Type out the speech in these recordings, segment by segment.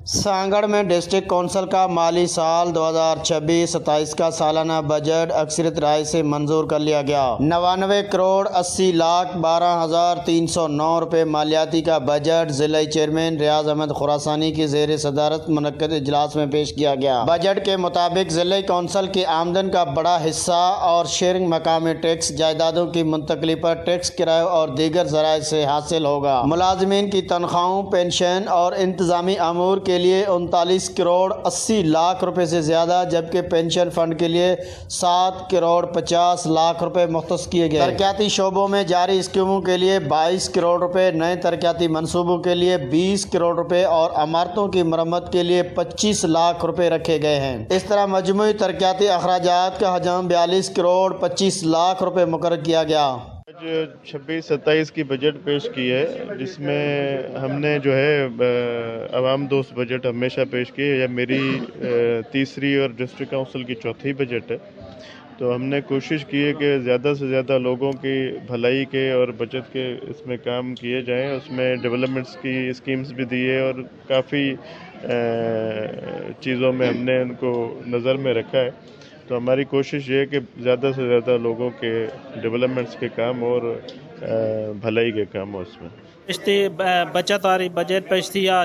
سانگڑ میں district council کا مالی سال 2026-27 کا سالانہ بجٹ اکثریت رائے سے منظور کر لیا گیا۔ 99 کروڑ 80 لاکھ 12,309 روپے مالیاتی کا بجٹ ضلع چیئرمین ریاض احمد خراسانی کی زیر صدارت منعقد اجلاس میں پیش کیا گیا۔ بجٹ کے مطابق ضلع کونسل کی آمدن کا بڑا حصہ اور شیئرنگ مقامی ٹیکس، جائیدادوں کی منتقلی پر ٹیکس، کرایہ اور دیگر ذرائع سے حاصل ہوگا۔ ملازمین کی تنخواہوں، پنشن اور انتظامی امور کے لیے 39 کروڑ 80 لاکھ روپے سے زیادہ، جبکہ پینشن فنڈ کے لیے 7 کروڑ 50 لاکھ روپے مختص کیے گئے۔ ترقیاتی شعبوں میں جاری اسکیموں کے لیے 22 کروڑ روپے، نئے ترقیاتی منصوبوں کے لیے 20 کروڑ روپے اور عمارتوں کی مرمت کے لیے 25 لاکھ روپے رکھے گئے ہیں۔ اس طرح مجموعی ترقیاتی اخراجات کا حجم 42 کروڑ 25 لاکھ روپے مقرر کیا گیا۔ آج 26-27 کی بجٹ پیش کی ہے، جس میں ہم نے جو ہے عوام دوست بجٹ ہمیشہ پیش کی ہے۔ یہ میری تیسری اور ڈسٹرکٹ کونسل کی چوتھی بجٹ ہے، تو ہم نے کوشش کی ہے کہ زیادہ سے زیادہ لوگوں کی بھلائی کے اور بچت کے اس میں کام کیے جائیں۔ اس میں ڈیولپمنٹس کی اسکیمز بھی دی ہے اور کافی چیزوں میں ہم نے ان کو نظر میں رکھا ہے۔ تو ہماری کوشش یہ ہے کہ زیادہ سے زیادہ لوگوں کے ڈیولپمنٹس کے کام اور بھلائی کے کام ہو اس میں۔ پشتی بچت واری بجٹ پیش تھی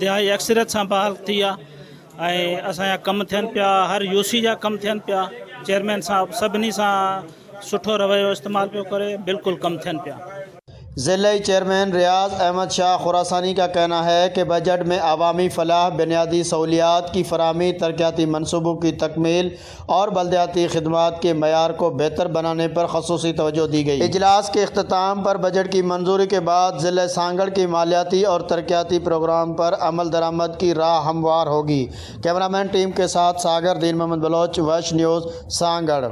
دہائی اکثریت سے بحال تھی اساں کم تھین پیا، ہر یوسی جا کم تھین پیا۔ چیئرمین صاحب سبنی سے سٹھو رویو استعمال پہ کرے، بالکل کم تھین پیا۔ ضلع چیئرمین ریاض احمد شاہ خراسانی کا کہنا ہے کہ بجٹ میں عوامی فلاح، بنیادی سہولیات کی فراہمی، ترقیاتی منصوبوں کی تکمیل اور بلدیاتی خدمات کے معیار کو بہتر بنانے پر خصوصی توجہ دی گئی۔ اجلاس کے اختتام پر بجٹ کی منظوری کے بعد ضلع سانگڑ کی مالیاتی اور ترقیاتی پروگرام پر عمل درآمد کی راہ ہموار ہوگی۔ کیمرامین ٹیم کے ساتھ ساگر دین محمد بلوچ، وش نیوز، سانگڑ۔